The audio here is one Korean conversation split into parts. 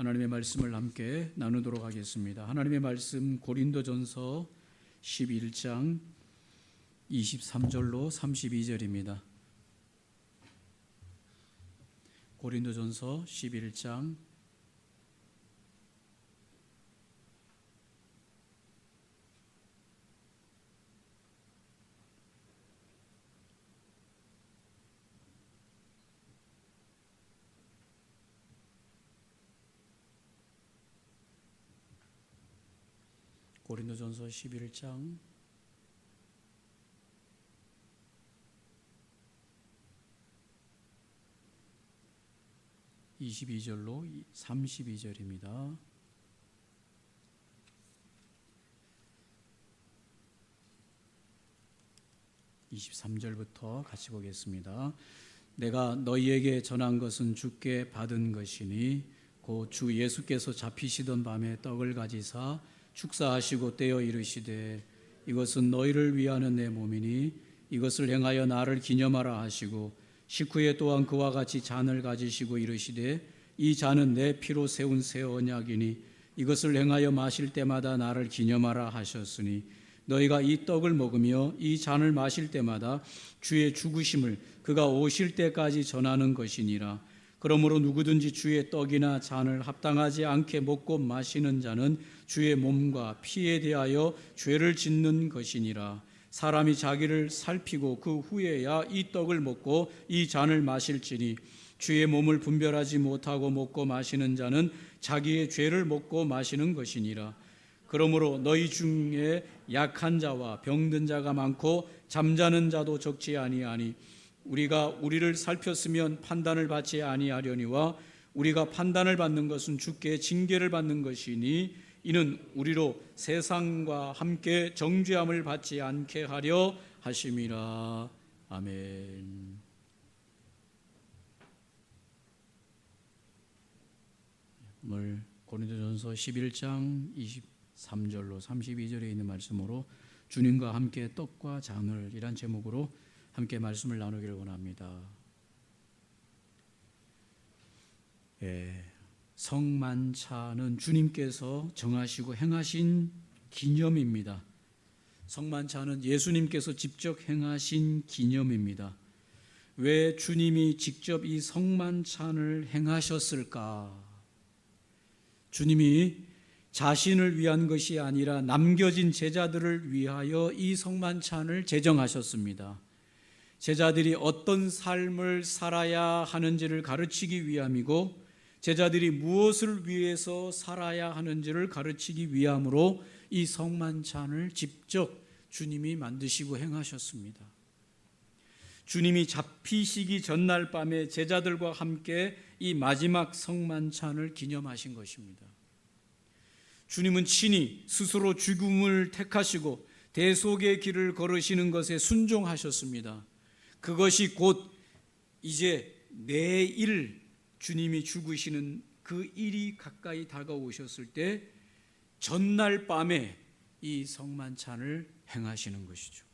하나님의 말씀을 함께 나누도록 하겠습니다. 하나님의 말씀 고린도전서 11장 23절로 32절입니다. 고린도전서 11장 11장 22절로 32절입니다. 23절부터 같이 보겠습니다. 내가 너희에게 전한 것은 주께 받은 것이니 곧 주 예수께서 잡히시던 밤에 떡을 가지사 축사하시고 떼어 이르시되 이것은 너희를 위하는 내 몸이니 이것을 행하여 나를 기념하라 하시고 식후에 또한 그와 같이 잔을 가지시고 이르시되 이 잔은 내 피로 세운 새 언약이니 이것을 행하여 마실 때마다 나를 기념하라 하셨으니 너희가 이 떡을 먹으며 이 잔을 마실 때마다 주의 죽으심을 그가 오실 때까지 전하는 것이니라. 그러므로 누구든지 주의 떡이나 잔을 합당하지 않게 먹고 마시는 자는 주의 몸과 피에 대하여 죄를 짓는 것이니라. 사람이 자기를 살피고 그 후에야 이 떡을 먹고 이 잔을 마실지니 주의 몸을 분별하지 못하고 먹고 마시는 자는 자기의 죄를 먹고 마시는 것이니라. 그러므로 너희 중에 약한 자와 병든 자가 많고 잠자는 자도 적지 아니하니 우리가 우리를 살폈으면 판단을 받지 아니하려니와 우리가 판단을 받는 것은 주께 징계를 받는 것이니 이는 우리로 세상과 함께 정죄함을 받지 않게 하려 하심이라. 아멘. 오늘 고린도전서 11장 23절로 32절에 있는 말씀으로 주님과 함께 떡과 잔을 이란 제목으로 함께 말씀을 나누기를 원합니다. 성만찬은 주님께서 정하시고 행하신 기념입니다. 성만찬은 예수님께서 직접 행하신 기념입니다. 왜 주님이 직접 이 성만찬을 행하셨을까? 주님이 자신을 위한 것이 아니라 남겨진 제자들을 위하여 이 성만찬을 제정하셨습니다. 제자들이 어떤 삶을 살아야 하는지를 가르치기 위함이고 제자들이 무엇을 위해서 살아야 하는지를 가르치기 위함으로 이 성만찬을 직접 주님이 만드시고 행하셨습니다. 주님이 잡히시기 전날 밤에 제자들과 함께 이 마지막 성만찬을 기념하신 것입니다. 주님은 친히 스스로 죽음을 택하시고 대속의 길을 걸으시는 것에 순종하셨습니다. 그것이 곧 이제 내일 주님이 죽으시는 그 일이 가까이 다가오셨을 때 전날 밤에 이 성만찬을 행하시는 것이죠.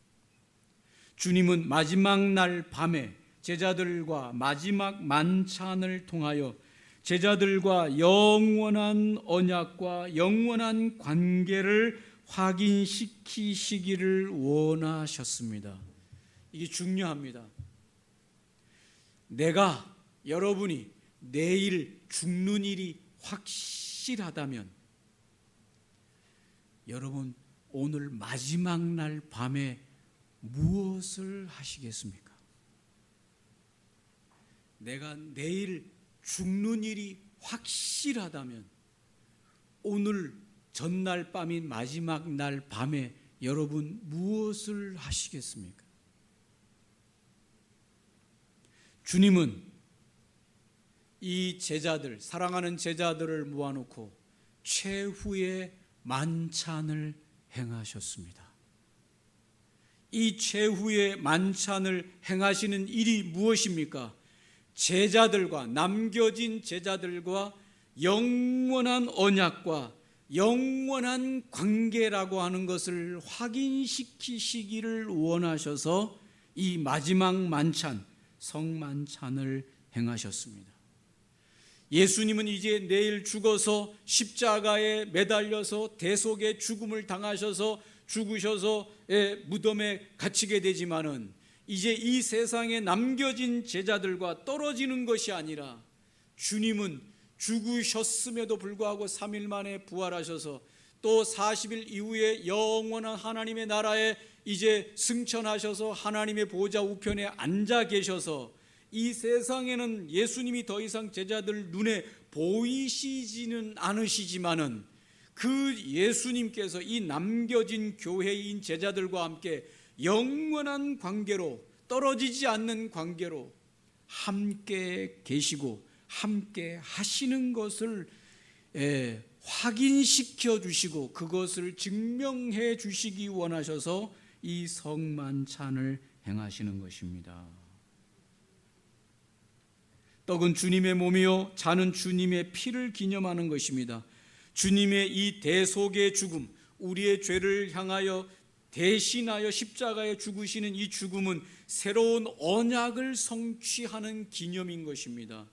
주님은 마지막 날 밤에 제자들과 마지막 만찬을 통하여 제자들과 영원한 언약과 영원한 관계를 확인시키시기를 원하셨습니다. 이게 중요합니다. 여러분이 내일 죽는 일이 확실하다면 여러분 오늘 마지막 날 밤에 무엇을 하시겠습니까? 내가 내일 죽는 일이 확실하다면 오늘 전날 밤인 마지막 날 밤에 여러분 무엇을 하시겠습니까? 주님은 이 제자들, 사랑하는 제자들을 모아놓고 최후의 만찬을 행하셨습니다. 이 최후의 만찬을 행하시는 일이 무엇입니까? 제자들과 남겨진 제자들과 영원한 언약과 영원한 관계라고 하는 것을 확인시키시기를 원하셔서 이 마지막 만찬, 성만찬을 행하셨습니다. 예수님은 이제 내일 죽어서 십자가에 매달려서 대속의 죽음을 당하셔서 죽으셔서 무덤에 갇히게 되지만은 이제 이 세상에 남겨진 제자들과 떨어지는 것이 아니라 주님은 죽으셨음에도 불구하고 3일 만에 부활하셔서 또 40일 이후에 영원한 하나님의 나라에 이제 승천하셔서 하나님의 보좌 우편에 앉아 계셔서 이 세상에는 예수님이 더 이상 제자들 눈에 보이시지는 않으시지만은 그 예수님께서 이 남겨진 교회인 제자들과 함께 영원한 관계로, 떨어지지 않는 관계로 함께 계시고 함께 하시는 것을 확인시켜 주시고 그것을 증명해 주시기 원하셔서 이 성만찬을 행하시는 것입니다. 떡은 주님의 몸이요 잔은 주님의 피를 기념하는 것입니다. 주님의 이 대속의 죽음, 우리의 죄를 향하여 대신하여 십자가에 죽으시는 이 죽음은 새로운 언약을 성취하는 기념인 것입니다.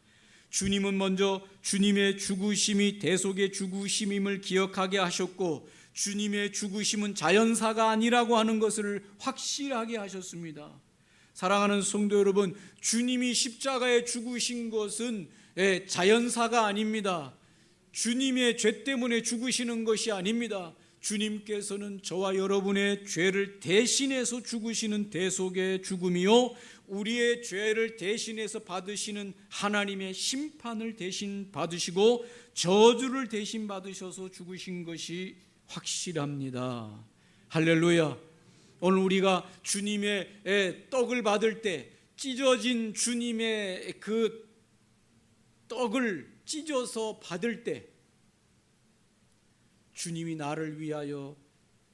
주님은 먼저 주님의 죽으심이 대속의 죽으심임을 기억하게 하셨고 주님의 죽으심은 자연사가 아니라고 하는 것을 확실하게 하셨습니다. 사랑하는 성도 여러분, 주님이 십자가에 죽으신 것은 자연사가 아닙니다. 주님의 죄 때문에 죽으시는 것이 아닙니다. 주님께서는 저와 여러분의 죄를 대신해서 죽으시는 대속의 죽음이요 우리의 죄를 대신해서 받으시는 하나님의 심판을 대신 받으시고 저주를 대신 받으셔서 죽으신 것이 확실합니다. 할렐루야. 오늘 우리가 주님의 떡을 받을 때 찢어진 주님의 그 떡을 찢어서 받을 때 주님이 나를 위하여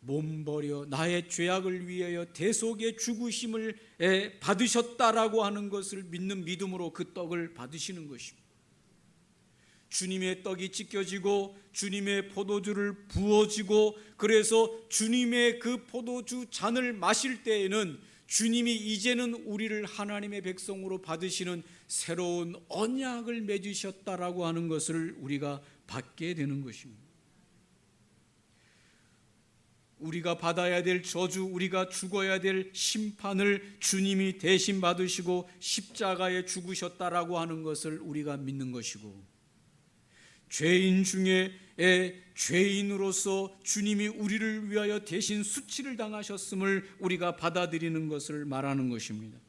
몸버려 나의 죄악을 위하여 대속의 죽으심을 받으셨다라고 하는 것을 믿는 믿음으로 그 떡을 받으시는 것입니다. 주님의 떡이 찢겨지고 주님의 포도주를 부어지고 그래서 주님의 그 포도주 잔을 마실 때에는 주님이 이제는 우리를 하나님의 백성으로 받으시는 새로운 언약을 맺으셨다라고 하는 것을 우리가 받게 되는 것입니다. 우리가 받아야 될 저주, 우리가 죽어야 될 심판을 주님이 대신 받으시고 십자가에 죽으셨다라고 하는 것을 우리가 믿는 것이고 죄인 중에 죄인으로서 주님이 우리를 위하여 대신 수치를 당하셨음을 우리가 받아들이는 것을 말하는 것입니다.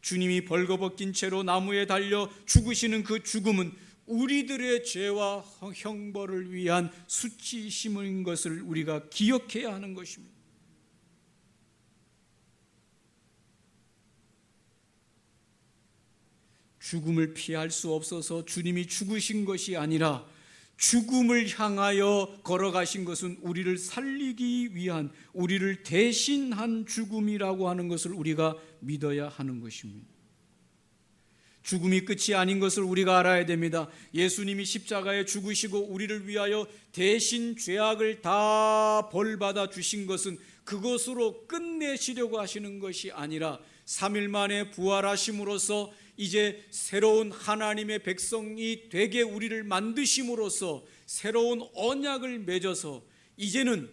주님이 벌거벗긴 채로 나무에 달려 죽으시는 그 죽음은 우리들의 죄와 형벌을 위한 수치심인 것을 우리가 기억해야 하는 것입니다. 죽음을 피할 수 없어서 주님이 죽으신 것이 아니라 죽음을 향하여 걸어가신 것은 우리를 살리기 위한, 우리를 대신한 죽음이라고 하는 것을 우리가 믿어야 하는 것입니다. 죽음이 끝이 아닌 것을 우리가 알아야 됩니다. 예수님이 십자가에 죽으시고 우리를 위하여 대신 죄악을 다 벌받아 주신 것은 그것으로 끝내시려고 하시는 것이 아니라 3일 만에 부활하심으로써 이제 새로운 하나님의 백성이 되게 우리를 만드심으로써 새로운 언약을 맺어서 이제는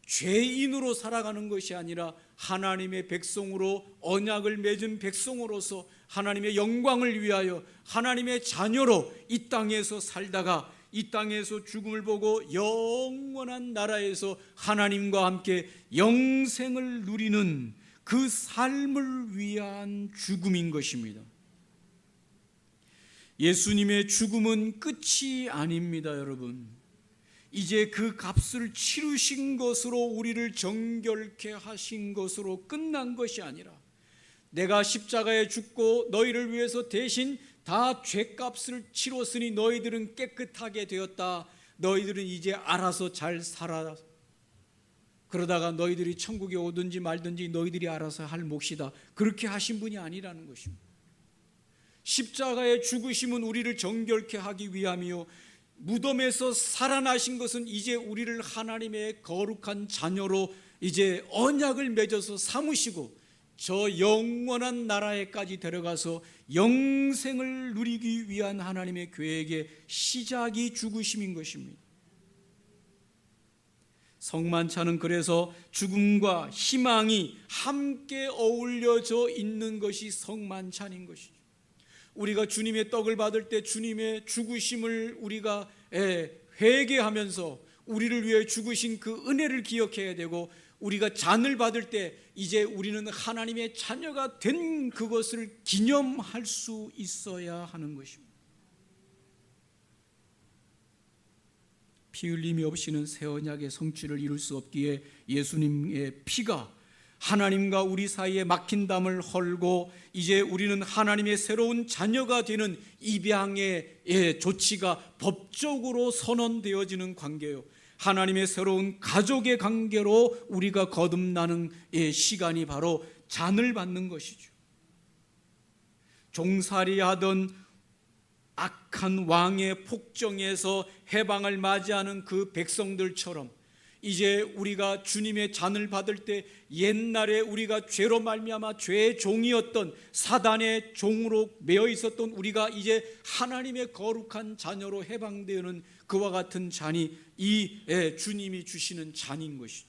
죄인으로 살아가는 것이 아니라 하나님의 백성으로 언약을 맺은 백성으로서 하나님의 영광을 위하여 하나님의 자녀로 이 땅에서 살다가 이 땅에서 죽음을 보고 영원한 나라에서 하나님과 함께 영생을 누리는 그 삶을 위한 죽음인 것입니다. 예수님의 죽음은 끝이 아닙니다, 여러분. 이제 그 값을 치르신 것으로 우리를 정결케 하신 것으로 끝난 것이 아니라 내가 십자가에 죽고 너희를 위해서 대신 다 죄값을 치렀으니 너희들은 깨끗하게 되었다. 너희들은 이제 알아서 잘 살아. 그러다가 너희들이 천국에 오든지 말든지 너희들이 알아서 할 몫이다. 그렇게 하신 분이 아니라는 것입니다. 십자가의 죽으심은 우리를 정결케 하기 위함이요 무덤에서 살아나신 것은 이제 우리를 하나님의 거룩한 자녀로 이제 언약을 맺어서 삼으시고 저 영원한 나라에까지 데려가서 영생을 누리기 위한 하나님의 계획의 시작이 죽으심인 것입니다. 성만찬은 그래서 죽음과 희망이 함께 어울려져 있는 것이 성만찬인 것이죠. 우리가 주님의 떡을 받을 때 주님의 죽으심을 우리가 회개하면서 우리를 위해 죽으신 그 은혜를 기억해야 되고, 우리가 잔을 받을 때 이제 우리는 하나님의 자녀가 된 그것을 기념할 수 있어야 하는 것입니다. 피 흘림이 없이는 새 언약의 성취를 이룰 수 없기에 예수님의 피가 하나님과 우리 사이에 막힌 담을 헐고 이제 우리는 하나님의 새로운 자녀가 되는 입양의 조치가 법적으로 선언되어지는 관계요, 하나님의 새로운 가족의 관계로 우리가 거듭나는 시간이 바로 잔을 받는 것이죠. 종살이하던 악한 왕의 폭정에서 해방을 맞이하는 그 백성들처럼 이제 우리가 주님의 잔을 받을 때 옛날에 우리가 죄로 말미암아 죄의 종이었던 사단의 종으로 매여 있었던 우리가 이제 하나님의 거룩한 자녀로 해방되는 그와 같은 잔이 이 주님이 주시는 잔인 것이죠.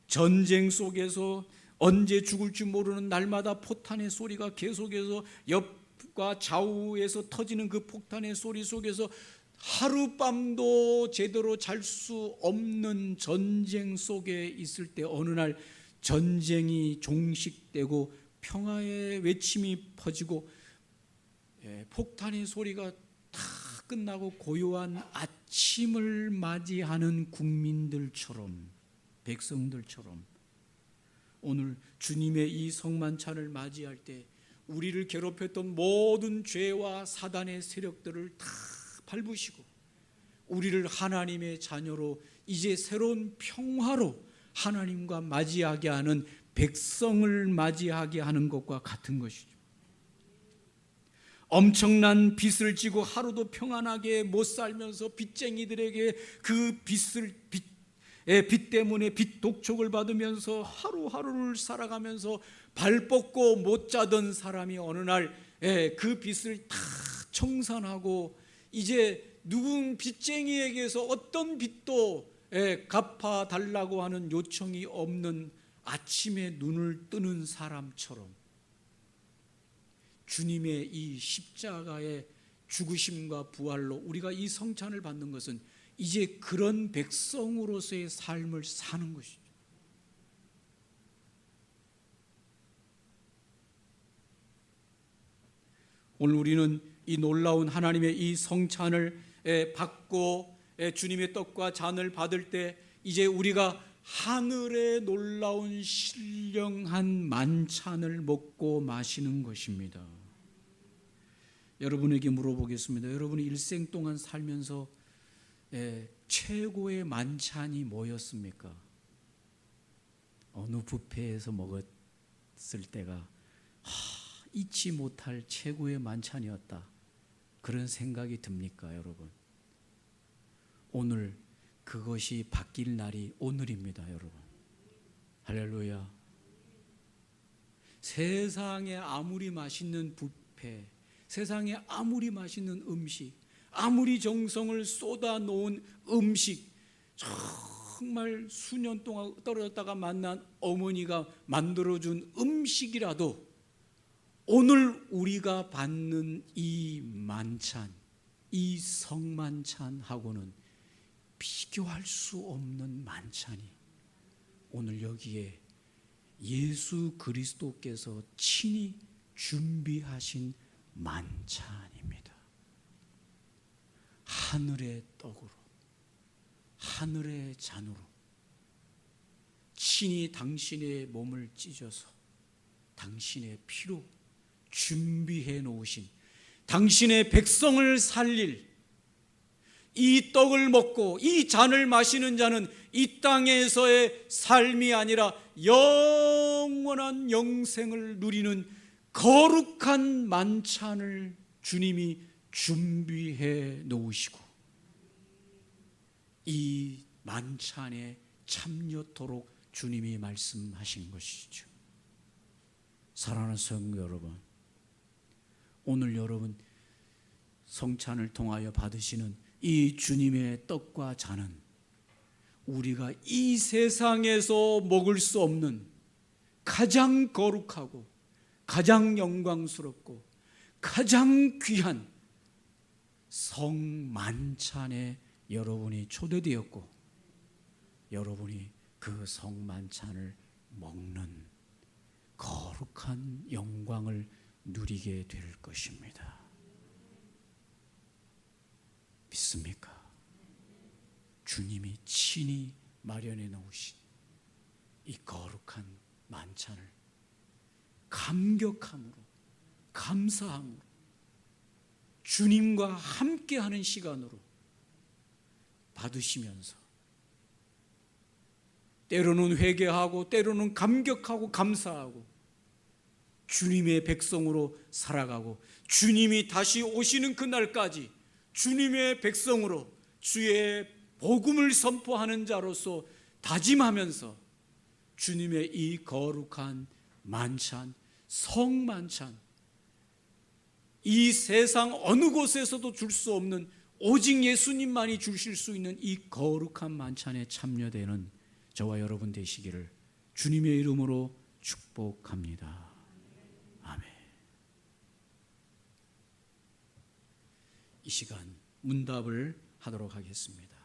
전쟁 속에서 언제 죽을지 모르는 날마다 포탄의 소리가 계속해서 옆과 좌우에서 터지는 그 폭탄의 소리 속에서 하룻밤도 제대로 잘 수 없는 전쟁 속에 있을 때 어느 날 전쟁이 종식되고 평화의 외침이 퍼지고 폭탄의 소리가 다 끝나고 고요한 아침을 맞이하는 국민들처럼, 백성들처럼 오늘 주님의 이 성만찬을 맞이할 때 우리를 괴롭혔던 모든 죄와 사단의 세력들을 다 밟으시고 우리를 하나님의 자녀로 이제 새로운 평화로 하나님과 맞이하게 하는 백성을 맞이하게 하는 것과 같은 것이죠. 엄청난 빚을 지고 하루도 평안하게 못 살면서 빚쟁이들에게 그 빚 때문에 빚 독촉을 받으면서 하루하루를 살아가면서 발 뻗고 못 자던 사람이 어느 날 그 빚을 다 청산하고 이제 누군 빚쟁이에게서 어떤 빚도 갚아달라고 하는 요청이 없는 아침에 눈을 뜨는 사람처럼 주님의 이 십자가의 죽으심과 부활로 우리가 이 성찬을 받는 것은 이제 그런 백성으로서의 삶을 사는 것이죠. 오늘 우리는 이 놀라운 하나님의 이 성찬을 받고 주님의 떡과 잔을 받을 때 이제 우리가 하늘의 놀라운 신령한 만찬을 먹고 마시는 것입니다. 여러분에게 물어보겠습니다. 여러분이 일생 동안 살면서 최고의 만찬이 뭐였습니까? 어느 뷔페에서 먹었을 때가 잊지 못할 최고의 만찬이었다, 그런 생각이 듭니까, 여러분? 오늘 그것이 바뀔 날이 오늘입니다, 여러분. 할렐루야. 세상에 아무리 맛있는 뷔페, 세상에 아무리 맛있는 음식, 아무리 정성을 쏟아 놓은 음식, 정말 수년 동안 떨어졌다가 만난 어머니가 만들어준 음식이라도 오늘 우리가 받는 이 만찬, 이 성만찬하고는 비교할 수 없는 만찬이 오늘 여기에 예수 그리스도께서 친히 준비하신 만찬입니다. 하늘의 떡으로, 하늘의 잔으로 친히 당신의 몸을 찢어서 당신의 피로 준비해 놓으신, 당신의 백성을 살릴 이 떡을 먹고 이 잔을 마시는 자는 이 땅에서의 삶이 아니라 영원한 영생을 누리는 거룩한 만찬을 주님이 준비해 놓으시고 이 만찬에 참여토록 주님이 말씀하신 것이죠. 사랑하는 성도 여러분, 오늘 여러분 성찬을 통하여 받으시는 이 주님의 떡과 잔은 우리가 이 세상에서 먹을 수 없는 가장 거룩하고 가장 영광스럽고 가장 귀한 성만찬에 여러분이 초대되었고 여러분이 그 성만찬을 먹는 거룩한 영광을 누리게 될 것입니다. 믿습니까? 주님이 친히 마련해 놓으신 이 거룩한 만찬을 감격함으로, 감사함으로, 주님과 함께하는 시간으로 받으시면서 때로는 회개하고 때로는 감격하고 감사하고 주님의 백성으로 살아가고 주님이 다시 오시는 그날까지 주님의 백성으로 주의 복음을 선포하는 자로서 다짐하면서 주님의 이 거룩한 만찬, 성만찬, 이 세상 어느 곳에서도 줄 수 없는 오직 예수님만이 주실 수 있는 이 거룩한 만찬에 참여되는 저와 여러분 되시기를 주님의 이름으로 축복합니다. 아멘. 이 시간 문답을 하도록 하겠습니다.